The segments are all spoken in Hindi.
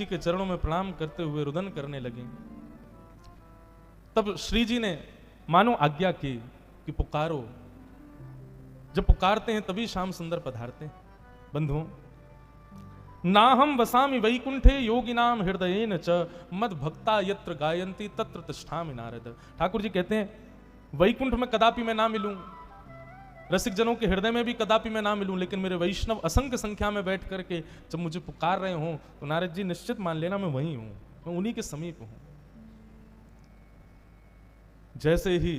जी के चरणों में प्रणाम करते हुए रुदन करने लगे। तब श्री जी ने मानो आज्ञा की कि पुकारो। जब पुकारते हैं तभी श्याम सुंदर पधारते हैं। बंधुओं, नाहम वसामि वैकुंठे योगिनाम हृदयेन च मद भक्ता यत्र गायन्ति तत्र तिष्ठामि नारद। ठाकुर जी कहते हैं वैकुंठ में कदापि मैं ना मिलूं, रसिक जनों के हृदय में भी कदापि मैं ना मिलूं, लेकिन मेरे वैष्णव असंख्य संख्या में बैठ करके जब मुझे पुकार रहे हों तो नारद जी निश्चित मान लेना मैं वहीं हूं, मैं उन्हीं के समीप हूं। जैसे ही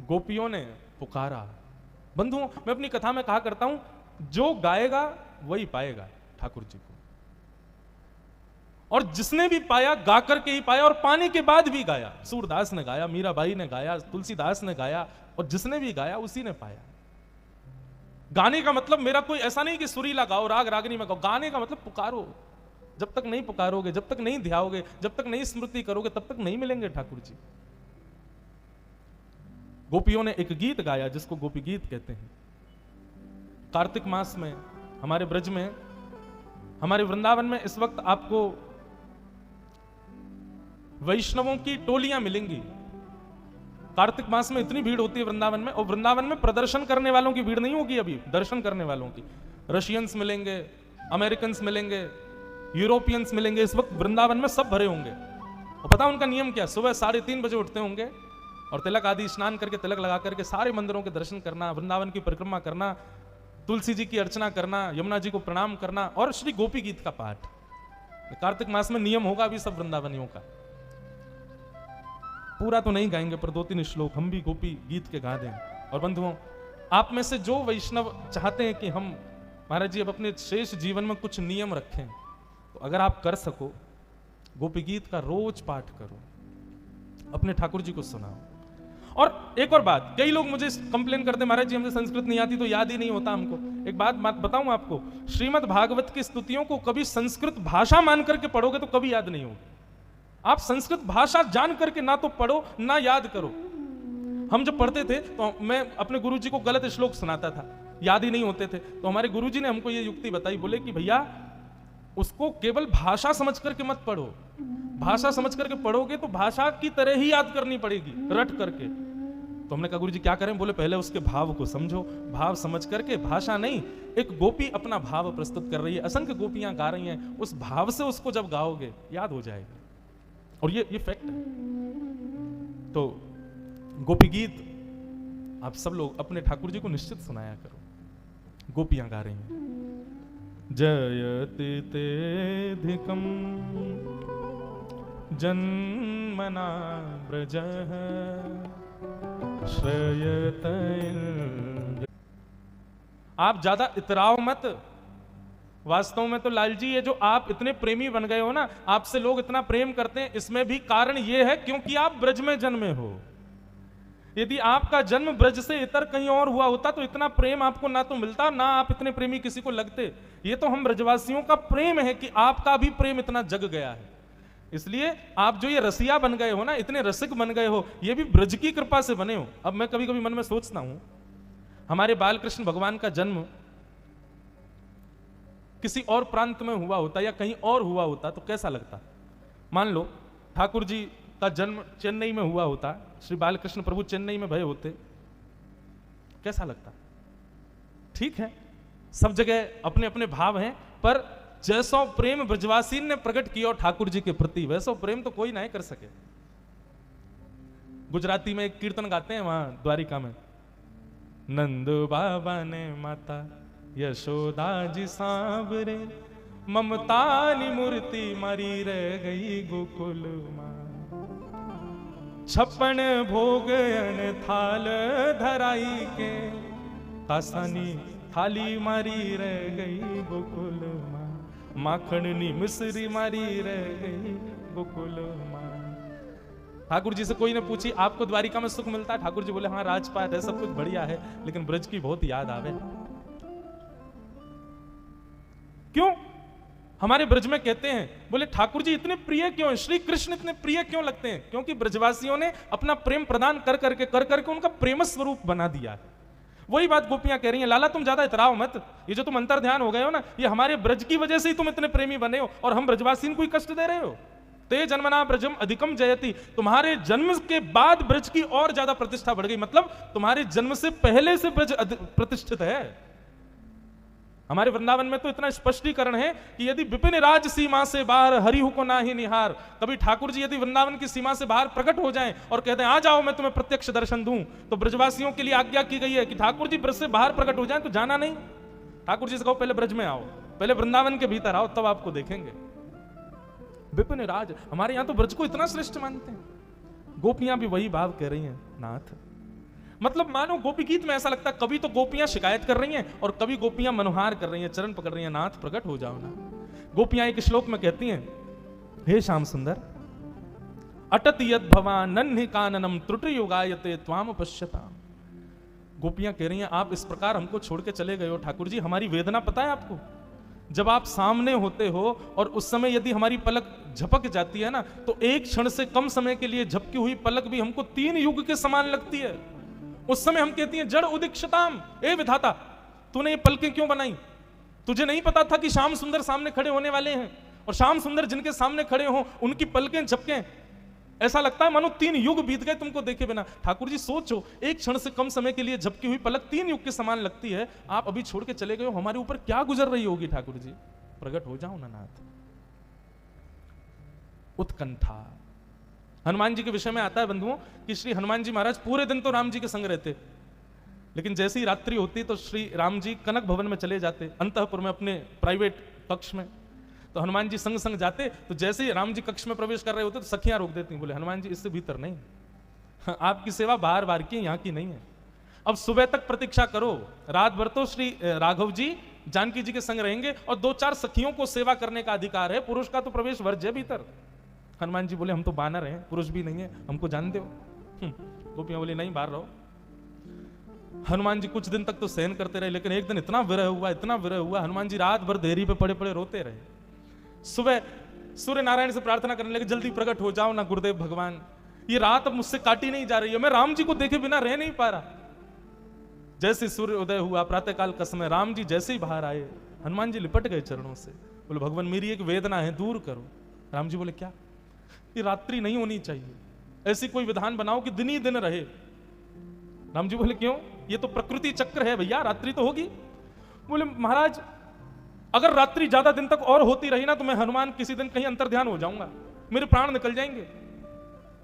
गोपियों ने पुकारा, बंधुओं मैं अपनी कथा में कहा करता हूं, जो गाएगा वही पाएगा ठाकुर जी को, और जिसने भी पाया गा करके ही पाया, और पाने के बाद भी गाया। सूरदास ने गाया, मीराबाई ने गाया, तुलसीदास ने गाया, और जिसने भी गाया उसी ने पाया। गाने का मतलब मेरा कोई ऐसा नहीं कि सुरीला गाओ, राग रागनी में गाओ। गाने का मतलब पुकारो। जब तक नहीं पुकारोगे, जब तक नहीं ध्याओगे, जब तक नहीं स्मृति करोगे, तब तक नहीं मिलेंगे ठाकुर जी। गोपियों ने एक गीत गाया जिसको गोपी गीत कहते हैं। कार्तिक मास में हमारे ब्रज में, हमारे वृंदावन में इस वक्त आपको वैष्णवों की टोलियां मिलेंगी। कार्तिक मास में इतनी भीड़ होती है वृंदावन में, और वृंदावन में प्रदर्शन करने वालों की भीड़ नहीं होगी, अभी दर्शन करने वालों की। रशियंस मिलेंगे, अमेरिकन्स मिलेंगे, यूरोपियंस मिलेंगे। इस वक्त वृंदावन में सब भरे होंगे। और पता उनका नियम क्या? सुबह 3:30 बजे उठते होंगे और तिलक आदि स्नान करके, तिलक लगा करके सारे मंदिरों के दर्शन करना, वृंदावन की परिक्रमा करना, तुलसी जी की अर्चना करना, यमुना जी को प्रणाम करना, और श्री गोपी गीत का पाठ। कार्तिक मास में नियम होगा अभी सब वृंदावनियों का। पूरा तो नहीं गाएंगे, पर 2-3 श्लोक हम भी गोपी गीत के गा दें। और बंधुओं, आप में से जो वैष्णव चाहते हैं कि हम महाराज जी अब अपने शेष जीवन में कुछ नियम रखें, तो अगर आप कर सको, गोपी गीत का रोज पाठ करो, अपने ठाकुर जी को सुनाओ। और एक और बात, कई लोग मुझे कंप्लेन करते हैं, महाराज जी हमसे संस्कृत नहीं आती तो याद ही नहीं होता हमको। एक बात बताऊं आपको, श्रीमद् भागवत की स्तुतियों को कभी संस्कृत भाषा मान करके पढ़ोगे तो कभी याद नहीं होगी। आप संस्कृत भाषा जान करके ना तो पढ़ो ना याद करो। हम जब पढ़ते थे तो मैं अपने गुरुजी को गलत श्लोक सुनाता था, याद ही नहीं होते थे। तो हमारे गुरुजी ने हमको ये युक्ति बताई, बोले कि भैया उसको केवल भाषा समझ करके मत पढ़ो, भाषा समझ करके पढ़ोगे तो भाषा की तरह ही याद करनी पड़ेगी, रट करके। तो हमने कहा गुरुजी क्या करें? बोले पहले उसके भाव को समझो, भाव समझ करके, भाषा नहीं। एक गोपी अपना भाव प्रस्तुत कर रही है, असंख्य गोपियां गा रही हैं, उस भाव से उसको जब गाओगे याद हो जाएगा। और ये फैक्ट है। तो गोपी गीत आप सब लोग अपने ठाकुर जी को निश्चित सुनाया करो। गोपियां गा रही हैं, जयति तेधिकम जन्मना ब्रजः श्रयत। आप ज्यादा इतराओ मत। वास्तव में तो लाल जी, ये जो आप इतने प्रेमी बन गए हो ना, आपसे लोग इतना प्रेम करते हैं, इसमें भी कारण ये है क्योंकि आप ब्रज में जन्मे हो। यदि आपका जन्म ब्रज से इतर कहीं और हुआ होता तो इतना प्रेम आपको ना तो मिलता, ना आप इतने प्रेमी किसी को लगते। ये तो हम ब्रजवासियों का प्रेम है कि आपका भी प्रेम इतना जग गया है। इसलिए आप जो ये रसिया बन गए हो ना, इतने रसिक बन गए हो, ये भी ब्रज की कृपा से बने हो। अब मैं कभी कभी मन में सोचता हूं, हमारे बालकृष्ण भगवान का जन्म किसी और प्रांत में हुआ होता या कहीं और हुआ होता तो कैसा लगता? मान लो ठाकुर जी का जन्म चेन्नई में हुआ होता, श्री बालकृष्ण प्रभु चेन्नई में भय होते, कैसा लगता? ठीक है, सब जगह अपने अपने भाव हैं, पर जैसो प्रेम ब्रजवासी ने प्रकट किया ठाकुर जी के प्रति, वैसो प्रेम तो कोई नहीं कर सके। गुजराती में एक कीर्तन गाते हैं वहां द्वारिका में, नंद बाबा ने माता यशोदा जी सांवरे, ममतानी मूर्ति मारी रह गई गोकुल मां। 56 भोग अन थाल धराई के, कासानी थाली मारी रह गई गोकुल मां। माखणनी मिश्री मारी रह गई गोकुल मां। ठाकुर जी से कोई ने पूछी आपको द्वारिका में सुख मिलता है? ठाकुर जी बोले हाँ राजपाट है, सब कुछ बढ़िया है, लेकिन ब्रज की बहुत याद आवे। क्यों? हमारे ब्रज में कहते हैं, बोले ठाकुर जी इतने प्रिय क्यों, श्री कृष्ण इतने प्रिय क्यों लगते हैं? क्योंकि ब्रजवासियों ने अपना प्रेम प्रदान कर करके उनका प्रेम स्वरूप बना दिया है। वही बात गोपियां कह रही हैं, लाला तुम ज्यादा इतराओ मत, ये जो तुम अंतर ध्यान हो गए हो ना, ये हमारे ब्रज की वजह से ही तुम इतने प्रेमी बने हो, और हम ब्रजवासी को ही कष्ट दे रहे हो। ते जन्मना ब्रजम अधिकम जयति, तुम्हारे जन्म के बाद ब्रज की और ज्यादा प्रतिष्ठा बढ़ गई, मतलब तुम्हारे जन्म से पहले से ब्रज प्रतिष्ठित है। हमारे वृंदावन में तो इतना स्पष्टीकरण है कि यदि विपिन राज सीमा से बाहर हरिहु को ना ही निहार, कभी ठाकुर जी यदि वृंदावन की सीमा से बाहर प्रकट हो जाएं और कहते हैं आ जाओ मैं तुम्हें प्रत्यक्ष दर्शन दूं, तो ब्रजवासियों के लिए आज्ञा की गई है कि ठाकुर जी ब्रज से बाहर प्रकट हो जाएं तो जाना नहीं, ठाकुर जी से कहो पहले ब्रज में आओ, पहले वृंदावन के भीतर आओ, तब आपको देखेंगे। विपिन राज, हमारे यहां तो ब्रज को इतना श्रेष्ठ मानते हैं। गोपियां भी वही भाव कह रही हैं नाथ, मतलब मानो गोपी गीत में ऐसा लगता है कभी तो गोपियां शिकायत कर रही हैं और कभी गोपियां मनोहार कर रही हैं, चरण पकड़ रही हैं, नाथ प्रकट हो जाओ ना। गोपियां एक श्लोक में कहती हैं, हे श्याम सुंदर अटत यद भवान नन्हि काननम त्रुटि योगायते त्वाम पश्यता। गोपियां कह रही हैं आप इस प्रकार हमको छोड़ के चले गए हो ठाकुर जी, हमारी वेदना पता है आपको? जब आप सामने होते हो और उस समय यदि हमारी पलक झपक जाती है ना, तो एक क्षण से कम समय के लिए झपकी हुई पलक भी हमको 3 युग के समान लगती है। उस समय हम कहती हैं जड़ उदीक्षताम, ए विधाता तूने ये पलकें क्यों बनाई? तुझे नहीं पता था कि श्याम सुंदर सामने खड़े होने वाले हैं, और श्याम सुंदर जिनके सामने खड़े हो उनकी पलकें झपकें, ऐसा लगता है मानो 3 युग बीत गए तुमको देखे बिना। ठाकुर जी सोचो, एक क्षण से कम समय के लिए झपकी हुई पलक 3 युग के समान लगती है, आप अभी छोड़ के चले गए हो, हमारे ऊपर क्या गुजर रही होगी ठाकुर जी, प्रकट हो जाओ ना नाथ। उत्कंठा, हनुमान जी के विषय में आता है बंधुओं कि श्री हनुमान जी महाराज पूरे दिन तो राम जी के संग रहते, लेकिन जैसी रात्रि होती तो श्री राम जी कनक भवन में चले जाते, अंतःपुर में अपने प्राइवेट कक्ष में, तो हनुमान जी संग संग जाते, तो जैसे ही राम जी कक्ष में प्रवेश कर रहे होते तो सखियां रोक देती, बोले हनुमान जी इससे भीतर नहीं, आपकी सेवा बाहर बाहर की, यहाँ की नहीं है, अब सुबह तक प्रतीक्षा करो, रात भर तो श्री राघव जी जानकी जी के संग रहेंगे और 2-4 सखियों को सेवा करने का अधिकार है, पुरुष का तो प्रवेश वर्ज्य है भीतर। हनुमान जी बोले हम तो बानर हैं, पुरुष भी नहीं है, हमको जानते हो। गोपियां बोली नहीं बाहर रहो। हनुमान जी कुछ दिन तक तो सहन करते रहे, लेकिन एक दिन इतना विरह हुआ, हनुमान जी रात भर देहरी पे पड़े पड़े रोते रहे। सुबह सूर्य नारायण से प्रार्थना करने लगे जल्दी प्रकट हो जाओ ना गुरुदेव भगवान, ये रात अब मुझसे काटी नहीं जा रही है, मैं राम जी को देखे बिना रह नहीं पा रहा। जैसे सूर्य उदय हुआ, प्रातःकाल का समय, राम जी जैसे ही बाहर आए, हनुमान जी लिपट गए चरणों से, बोले भगवान मेरी एक वेदना है दूर करो। राम जी बोले क्या? ये रात्रि नहीं होनी चाहिए, ऐसी कोई विधान बनाओ कि दिन ही दिन रहे। राम जी बोले क्यों? ये तो प्रकृति चक्र है भैया, रात्रि तो होगी। बोले महाराज अगर रात्रि ज्यादा दिन तक और होती रही ना तो मैं हनुमान किसी दिन कहीं अंतर ध्यान हो जाऊंगा, मेरे प्राण निकल जाएंगे।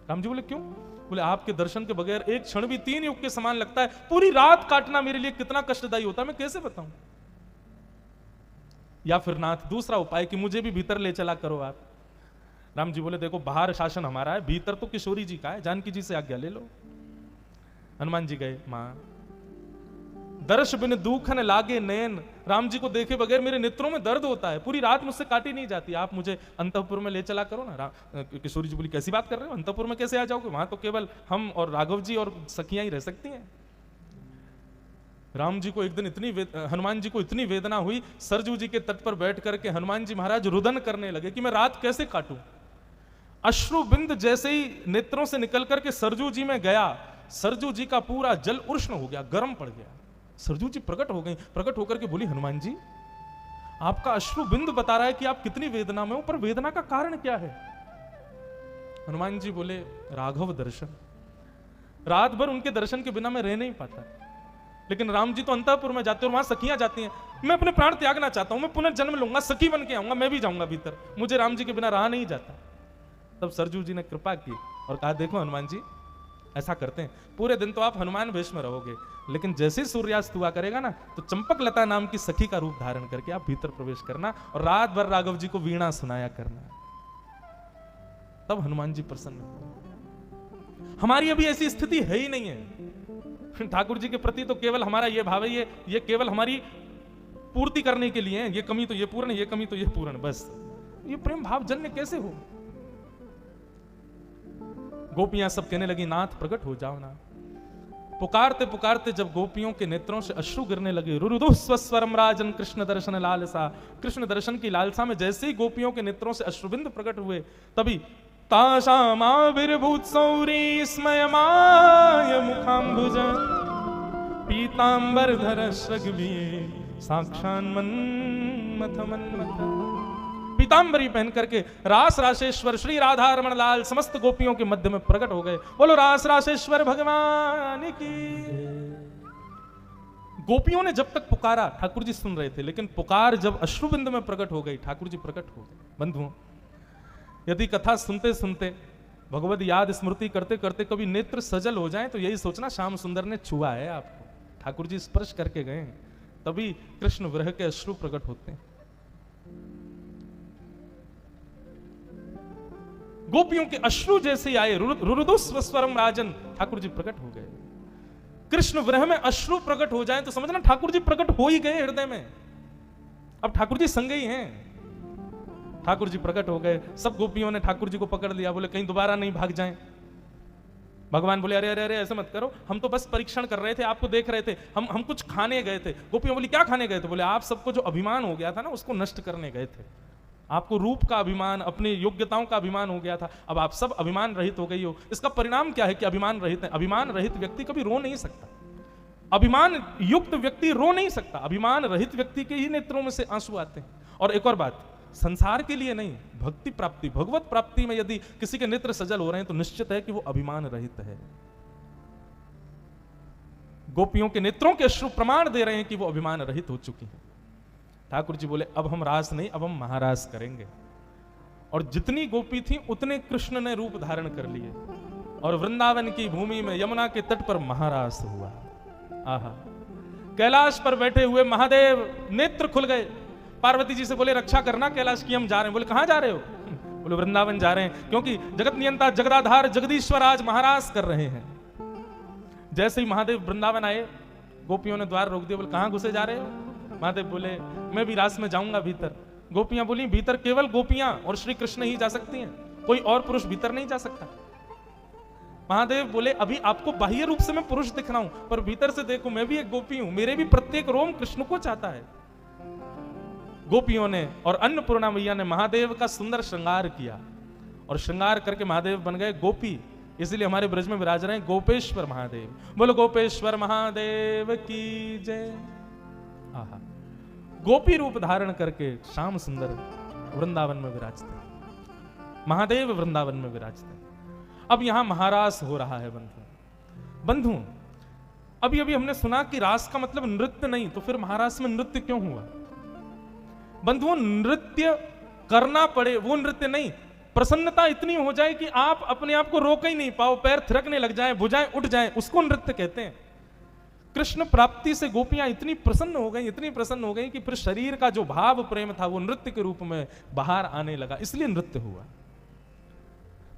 राम जी बोले क्यों? बोले आपके दर्शन के बगैर एक क्षण भी 3 युग के समान लगता है, पूरी रात काटना मेरे लिए कितना कष्टदायी होता है, मैं कैसे बताऊं। या फिर नाथ दूसरा उपाय कि मुझे भी भीतर ले चला करो आप। राम जी बोले देखो बाहर शासन हमारा है, भीतर तो किशोरी जी का है, जानकी जी से आज्ञा ले लो। हनुमान जी गए, मां दर्श बिन दूखन लागे नैन, राम जी को देखे बगैर मेरे नेत्रों में दर्द होता है, पूरी रात मुझसे काटी नहीं जाती, आप मुझे अंतःपुर में ले चला करो ना। किशोरी जी बोली कैसी बात कर रहे हो, अंतःपुर में कैसे आ जाओगे, वहां तो केवल हम और राघव जी और सखियां ही रह सकती हैं। राम जी को एक दिन हनुमान जी को इतनी वेदना हुई, सरजू जी के तट पर बैठ करके हनुमान जी महाराज रुदन करने लगे कि मैं रात कैसे काटूं। अश्रु बिंद जैसे ही नेत्रों से निकल करके सरजू जी में गया, सरजू जी का पूरा जल उष्ण हो गया, गर्म पड़ गया। सरजू जी प्रकट हो गई, प्रकट होकर के बोली हनुमान जी आपका अश्रु बिंद बता रहा है कि आप कितनी वेदना में हो, पर वेदना का कारण क्या है? हनुमान जी बोले राघव दर्शन, रात भर उनके दर्शन के बिना मैं रह नहीं पाता, लेकिन राम जी तो अंतःपुर में जाते और वहां सखियां जाती हैं, मैं अपने प्राण त्यागना चाहता हूं, मैं पुनर्जन्म लूंगा, सखी बन के आऊंगा, मैं भी जाऊंगा भीतर, मुझे राम जी के बिना रहा नहीं जाता। तब सरजू जी ने कृपा की और कहा देखो हनुमान जी ऐसा करते हैं, पूरे दिन तो आप हनुमान वेश में रहोगे, लेकिन जैसे ही सूर्यास्त हुआ करेगा ना तो चंपक लता नाम की सखी का रूप धारण करके आप भीतर प्रवेश करना और रात भर राघव जी को वीणा सुनाया करना। तब हनुमान जी प्रसन्न हुए। हमारी अभी ऐसी स्थिति है ही नहीं है, ठाकुर जी के प्रति तो केवल हमारा ये भाव है, ये केवल हमारी पूर्ति करने के लिए है, ये कमी तो ये पूर्ण, ये कमी तो ये पूर्ण, बस ये प्रेम भाव जन्य कैसे हो। गोपियां सब कहने लगी नाथ प्रकट हो जाओ ना। पुकारते पुकारते जब गोपियों के नेत्रों से अश्रु गिरने लगे, रुरुदु स्वस्वरम राजन कृष्ण दर्शन लालसा, कृष्ण दर्शन की लालसा में जैसे ही गोपियों के नेत्रों से अश्रुबिंद प्रकट हुए, तभी ताशामाविर्भूत सौरी स्मयमाय मुखाम्बुज पीतांबर धर सगवीए साक्षान मन्मथ मन्मथ। पीतांबरी पहन करके रास राशेश्वर श्री राधा रमण लाल समस्त गोपियों के मध्य में प्रकट हो गए। बोलो रास राशेश्वर भगवान की। गोपियों ने जब तक पुकारा ठाकुर जी सुन रहे थे, लेकिन पुकार जब अश्रुबिंद में प्रकट हो गई, ठाकुर जी प्रकट हो गए। बंधुओं, यदि कथा सुनते सुनते भगवद याद स्मृति करते करते कभी नेत्र सजल हो जाए तो यही सोचना श्याम सुंदर ने छुआ है आपको, ठाकुर जी स्पर्श करके गए, तभी कृष्ण विरह के अश्रु प्रकट होते हैं। गोपियों के अश्रु जैसे आए, रुरुदुस्वरम राजन, ठाकुर जी प्रकट हो गए। कृष्ण विरह में अश्रु प्रकट हो जाए तो समझना ठाकुर जी प्रकट हो ही गए हृदय में। अब ठाकुर जी संग ही हैं। ठाकुर जी प्रकट हो गए, सब गोपियों ने ठाकुर जी को पकड़ लिया, बोले कहीं दोबारा नहीं भाग जाएं। भगवान बोले अरे अरे अरे ऐसे मत करो, हम तो बस परीक्षण कर रहे थे, आपको देख रहे थे, हम कुछ खाने गए थे। गोपियां बोली क्या खाने गए थे? बोले आप सबको जो अभिमान हो गया था ना उसको नष्ट करने गए थे। आपको रूप का अभिमान, अपनी योग्यताओं का अभिमान हो गया था, अब आप सब अभिमान रहित हो गई हो। इसका परिणाम क्या है कि अभिमान रहित है। अभिमान रहित व्यक्ति कभी रो नहीं सकता, अभिमान युक्त व्यक्ति रो नहीं सकता, अभिमान रहित व्यक्ति के ही नेत्रों में से आंसू आते हैं। और एक और बात, संसार के लिए नहीं, भक्ति प्राप्ति भगवत प्राप्ति में यदि किसी के नेत्र सजल हो रहे हैं तो निश्चित है कि वो अभिमान रहित है। गोपियों के नेत्रों के अश्रु प्रमाण दे रहे हैं कि वो अभिमान रहित हो चुकी हैं। ठाकुर जी बोले अब हम रास नहीं, अब हम महारास करेंगे। और जितनी गोपी थी उतने कृष्ण ने रूप धारण कर लिए और वृंदावन की भूमि में यमुना के तट पर महारास हुआ। आहा, कैलाश पर बैठे हुए महादेव नेत्र खुल गए। पार्वती जी से बोले रक्षा करना कैलाश की, हम जा रहे हैं। बोले कहां जा रहे हो? बोले वृंदावन जा रहे हैं, क्योंकि जगत नियंता जगदाधार जगदीश्वर आज महारास कर रहे हैं। जैसे ही महादेव वृंदावन आए, गोपियों ने द्वार रोक दिया। बोले कहां घुसे जा रहे हो? महादेव बोले मैं भी रास में जाऊंगा भीतर। गोपियां बोली भीतर केवल गोपियां और श्री कृष्ण ही जा सकती हैं, कोई और पुरुष भीतर नहीं जा सकता। महादेव बोले अभी आपको बाह्य रूप से मैं पुरुष दिख रहा हूं, पर भीतर से देखो मैं भी एक गोपी हूं, मेरे भी प्रत्येक रोम कृष्ण को चाहता है। गोपियों ने और अन्नपूर्णा मैया ने महादेव का सुंदर श्रृंगार किया और श्रृंगार करके महादेव बन गए गोपी। इसलिए हमारे ब्रज में विराज रहे हैं गोपेश्वर महादेव। बोलो गोपेश्वर महादेव की जय। आहा, गोपी रूप धारण करके श्याम सुंदर वृंदावन में विराजते, महादेव वृंदावन में विराजते। अब यहां महारास हो रहा है बंधु। अभी अभी हमने सुना कि रास का मतलब नृत्य नहीं, तो फिर महारास में नृत्य क्यों हुआ? बंधुओं, नृत्य करना पड़े वो नृत्य नहीं, प्रसन्नता इतनी हो जाए कि आप अपने आप को रोक ही नहीं पाओ, पैर थिरकने लग जाए, भुजाएं उठ जाएं, उसको नृत्य कहते हैं। कृष्ण प्राप्ति से गोपियां इतनी प्रसन्न हो गई कि फिर शरीर का जो भाव प्रेम था वो नृत्य के रूप में बाहर आने लगा, इसलिए नृत्य हुआ।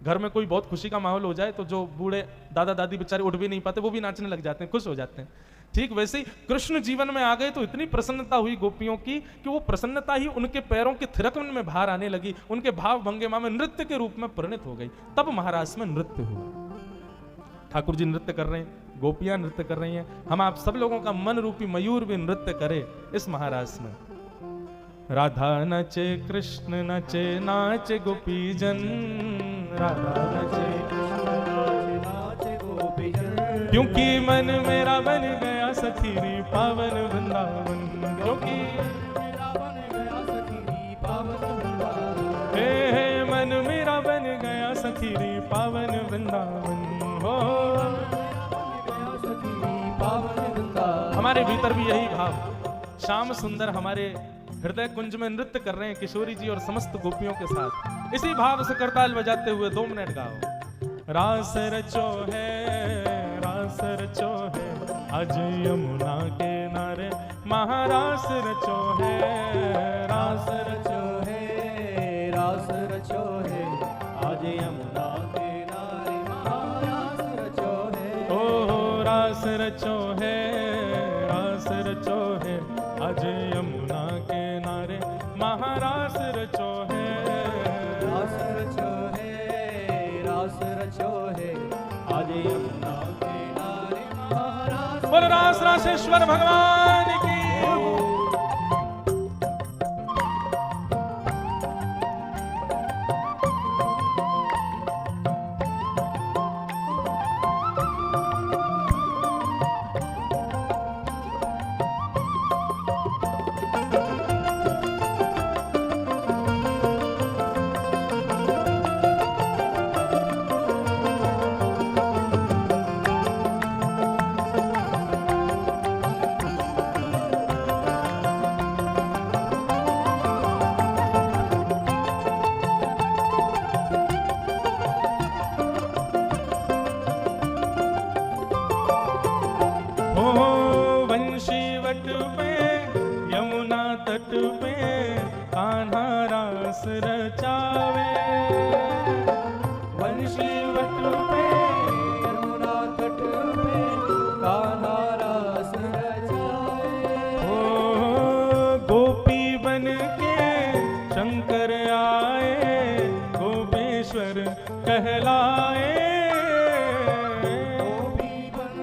घर में कोई बहुत खुशी का माहौल हो जाए तो जो बूढ़े दादा दादी बेचारे उठ भी नहीं पाते वो भी नाचने लग जाते हैं, खुश हो जाते हैं। ठीक वैसे ही कृष्ण जीवन में आ गए तो इतनी प्रसन्नता हुई गोपियों की कि वो प्रसन्नता ही उनके पैरों के थिरकन में बाहर आने लगी, उनके भाव भंगिमा में नृत्य के रूप में परिणत हो गई। तब महारास में नृत्य हुआ। ठाकुर जी नृत्य कर रहे हैं, गोपियां नृत्य कर रही हैं, हम आप सब लोगों का मन रूपी मयूर भी नृत्य करे इस महारास में। राधा नचे कृष्ण नचे नाचे गोपी जन, राधा नचे कृष्ण नाचे गोपी जन, क्योंकि मन मेरा बन गया सखीरी पावन वृंदावन, क्योंकि मेरा बन गया सखीरी पावन वृंदावन, हे मन मेरा बन गया सखीरी पावन वृंदावन, हो हमारे भीतर भी यही भाव। श्याम सुंदर हमारे हृदय कुंज में नृत्य कर रहे हैं किशोरी जी और समस्त गोपियों के साथ। इसी भाव से करताल बजाते हुए 2 मिनट गाओ। रास रचो है, रास रचो है, आज यमुना के नारे महारास रचो है, रास रचो है, रास रचो है, आज यमुना के नारे महारास रचो है, ओ रास रचो है, रास रचो है, आज यमुना के नारे महारास रचो है, रास रचो है, रास रचो है, आज यमुना के नारे महारास। बोल रास रासेश्वर भगवान की। कहलाए। गोपी बन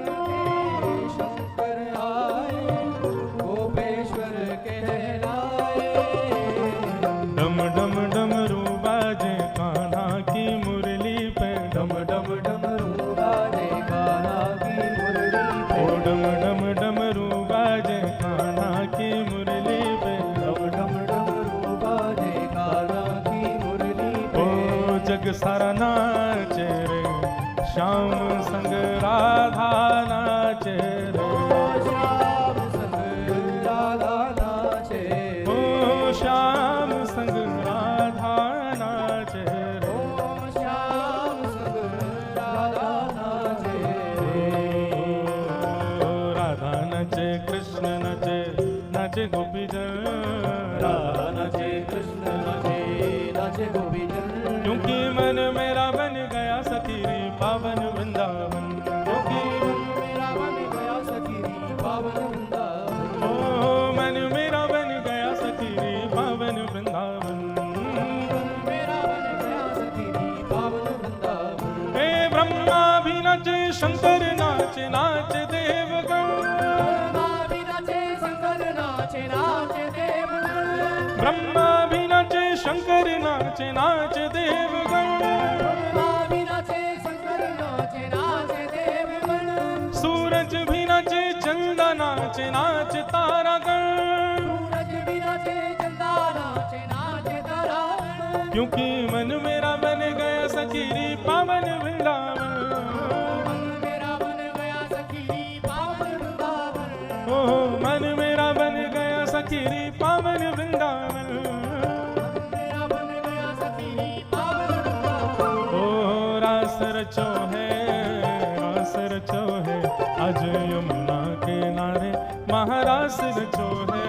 के शंकर आए, गोपेश्वर कहलाए। डम डम डमरू बाजे कान्हा की मुरली पे, डम डम डमरू बाजे कान्हा की मुरली पे। ओ डम डम डमरू बाजे कान्हा की मुरली पे, डम डम डमरू बाजे कान्हा की मुरली पे। ओ जग सारा नाचे रे, श्याम संग राधा नाचे रे। श्याम संग राधा नाचे रे। ओ श्याम संग राधा नाचे रे। ओ श्याम संग राधा नाचे रे। ओ राधा नचे कृष्ण नचे, नाचे गोपी जन। राधा नाचे कृष्ण नाचे, नाचे गोपी जन। क्योंकि मन मेरा बन गया सखी रे पावन वृंदावन। क्योंकि मेरा बन गया सखी पावन वृंदावन। ओ मन मेरा बन गया सखी रे पावन वृंदावन। मेरा बन गया सखी पावन वृंदावन। हे ब्रह्मा भी नाचे शंकर नाचे, नाचे देवगण। ब्रह्मा भी नाचे शंकर नाचे, नाचे देवगण। ब्रह्मा भी नाचे शंकर नाचे, नाचे देवगण। ब्रह्मा भी नाचे शंकर नाचे, नाचे देवगण। सूरज भी नाचे चंदा नाचे, नाचे तारागण। सूरज भी नाचे चंदा नाचे, नाचे तारागण। क्योंकि मन मेरा बन गया सखी रे पावन वृंदावन। मन मेरा बन गया सखी पावन वृंदावन। ओ मन मेरा बन गया सखी रे पावन वृंदावन। मेरा बन गया सखी पावन वृंदावन। ओ रास रचो है, रास रचो है, आज यमुना के नारे महारास रचो है।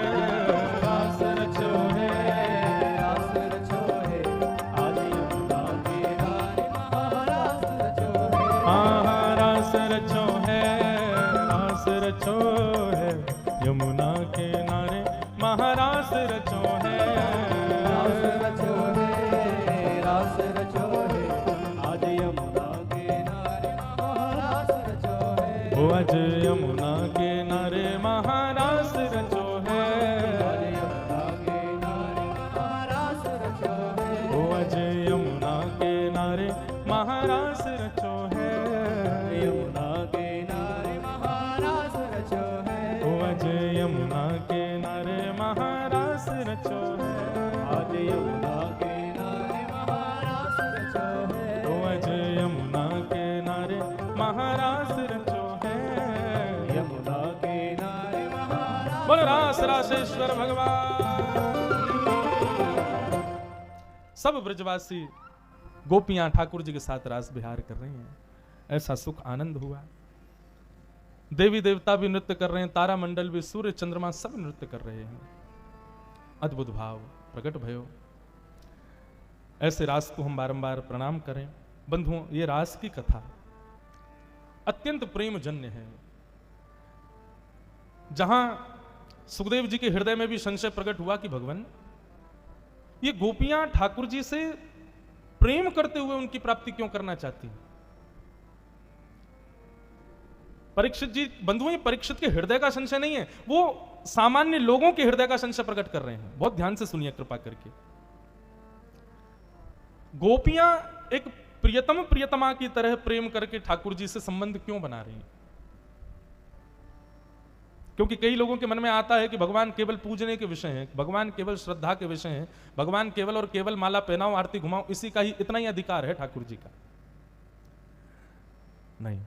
रास रचो है, रास रचो है, आज यमुना के नारे महारास रचो है। रास रचो है, रास रचो है, यमुना के नारे महारास रचो है। रास रचो है, रास रचो है, आज यमुना के नारे महारास रचो है। ओ आज यमुना के नारे महारास रचो है। आज यमुना के नारे महारास रचो है। ओ आज यमुना के नारे महारास रचो है। यमुना के नारे महारास रचो है। ओ आज यमुना के नारे महारास रचो है। आज यमुना के नारे महारास रचो है। ओ आज यमुना के नारे महारास रचो है। यमुना के नारे महारास। बोल रास रासेश्वर भगवान। सब ब्रजवासी गोपियां ठाकुर जी के साथ रास विहार कर रही हैं। ऐसा सुख आनंद हुआ। देवी देवता भी नृत्य कर रहे हैं, तारा मंडल भी, सूर्य चंद्रमा सब नृत्य कर रहे हैं। अद्भुत भाव प्रकट भयो। ऐसे रास को हम बारंबार प्रणाम करें। बंधुओं, ये रास की कथा अत्यंत प्रेम जन्य है। जहां सुखदेव जी के हृदय में भी संशय प्रकट हुआ कि भगवान, ये गोपियां ठाकुर जी से प्रेम करते हुए उनकी प्राप्ति क्यों करना चाहती हैं? परीक्षित जी, बंधुओं, ये परीक्षित के हृदय का संशय नहीं है, वो सामान्य लोगों के हृदय का संशय प्रकट कर रहे हैं। बहुत ध्यान से सुनिए कृपा करके। गोपियां एक प्रियतम प्रियतमा की तरह प्रेम करके ठाकुर जी से संबंध क्यों बना रही हैं? क्योंकि कई लोगों के मन में आता है कि भगवान केवल पूजने के विषय हैं, भगवान केवल श्रद्धा के विषय हैं, भगवान केवल और केवल माला पहनाओ, आरती घुमाओ, इसी का ही इतना ही अधिकार है ठाकुर जी का। नहीं।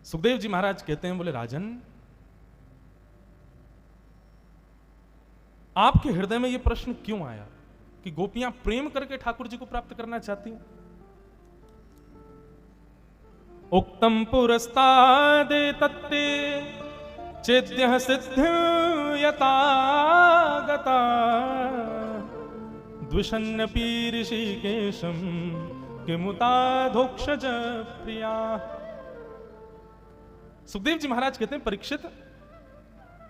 सुखदेव जी महाराज कहते हैं, बोले राजन, आपके हृदय में यह प्रश्न क्यों आया कि गोपियां प्रेम करके ठाकुर जी को प्राप्त करना चाहती हैं? उक्तम पुरस्तादे तत्ते चेद्यः सिद्धिं यतागता द्विषन्नपि ऋषिकेशं किमुताधोक्षज प्रिया। सुखदेव जी महाराज कहते हैं, परीक्षित,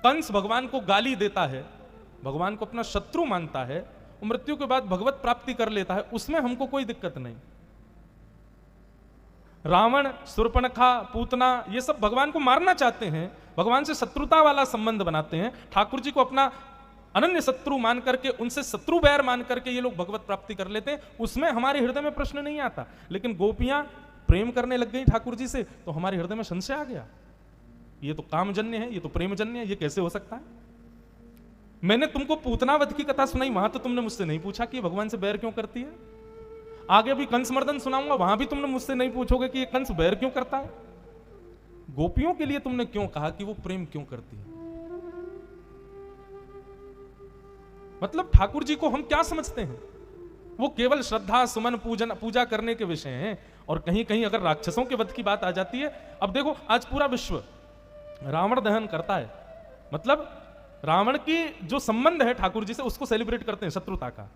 कंस भगवान को गाली देता है, भगवान को अपना शत्रु मानता है, वो मृत्यु के बाद भगवत प्राप्ति कर लेता है, उसमें हमको कोई दिक्कत नहीं। रावण, शूर्पणखा, पूतना, ये सब भगवान को मारना चाहते हैं, भगवान से शत्रुता वाला संबंध बनाते हैं, ठाकुर जी को अपना अनन्य शत्रु मान करके, उनसे शत्रु बैर मान करके ये लोग भगवत प्राप्ति कर लेते हैं, उसमें हमारे हृदय में प्रश्न नहीं आता। लेकिन गोपियां प्रेम करने लग गई ठाकुर जी से, तो हमारे हृदय में संशय आ गया, ये तो कामजन्य है, ये तो प्रेमजन्य है, ये कैसे हो सकता है। मैंने तुमको पूतनावध की कथा सुनाई, वहां तो तुमने मुझसे नहीं पूछा कि ये भगवान से बैर क्यों करती है। आगे भी कंस मर्दन सुनाऊंगा, वहां भी तुमने मुझसे नहीं पूछोगे कि ये कंस बैर क्यों करता है। गोपियों के लिए तुमने क्यों कहा कि वो प्रेम क्यों करती है। मतलब ठाकुर जी को हम क्या समझते हैं, वो केवल श्रद्धा सुमन पूजन पूजा करने के विषय हैं। और कहीं कहीं अगर राक्षसों के वध की बात आ जाती है, अब देखो आज पूरा विश्व रावण दहन करता है, मतलब रावण की जो संबंध है ठाकुर जी से उसको सेलिब्रेट करते हैं, शत्रुता का।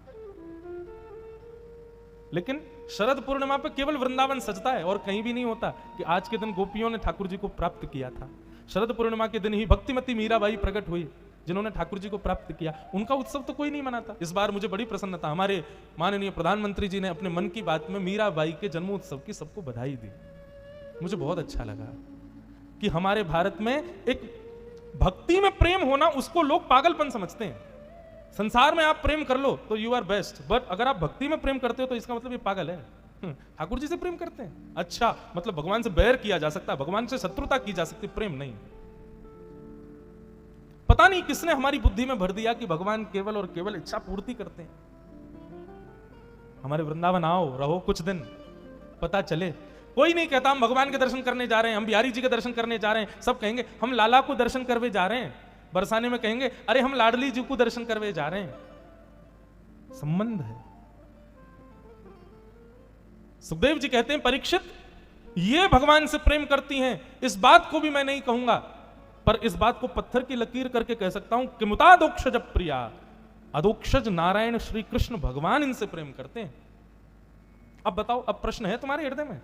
लेकिन शरद पूर्णिमा पे केवल वृंदावन सजता है और कहीं भी नहीं होता कि आज के दिन गोपियों ने ठाकुर जी को प्राप्त किया था। शरद पूर्णिमा के दिन ही भक्तिमती मीराबाई प्रकट हुई, जिन्होंने ठाकुर जी को प्राप्त किया। उनका उत्सव तो कोई नहीं मनाता। इस बार मुझे बड़ी प्रसन्नता, हमारे माननीय प्रधानमंत्री जी ने अपने मन की बात में मीराबाई के जन्मोत्सव की सबको बधाई दी। मुझे बहुत अच्छा लगा कि हमारे भारत में एक भक्ति में प्रेम होना, उसको लोग पागलपन समझते हैं। संसार में आप प्रेम कर लो तो यू आर बेस्ट, बट अगर आप भक्ति में प्रेम करते हो तो इसका मतलब ये पागल है। ठाकुर जी से प्रेम करते हैं, अच्छा मतलब भगवान से बैर किया जा सकता है, भगवान से शत्रुता की जा सकती, प्रेम नहीं। पता नहीं किसने हमारी बुद्धि में भर दिया कि भगवान केवल और केवल इच्छा पूर्ति करते हैं। हमारे वृंदावन आओ, रहो कुछ दिन, पता चले। कोई नहीं कहता हम भगवान के दर्शन करने जा रहे हैं, हम बिहारी जी के दर्शन करने जा रहे हैं। सब कहेंगे हम लाला को दर्शन करवे जा रहे हैं। बरसाने में कहेंगे अरे हम लाडली जी को दर्शन करवे जा रहे हैं। संबंध है। सुखदेव जी कहते हैं परीक्षित, ये भगवान से प्रेम करती हैं, इस बात को भी मैं नहीं कहूंगा, पर इस बात को पत्थर की लकीर करके कह सकता हूं कि मुतादोक्षज प्रिया, अदोक्षज नारायण श्री कृष्ण भगवान इनसे प्रेम करते हैं। अब बताओ, अब प्रश्न है तुम्हारे हृदय में,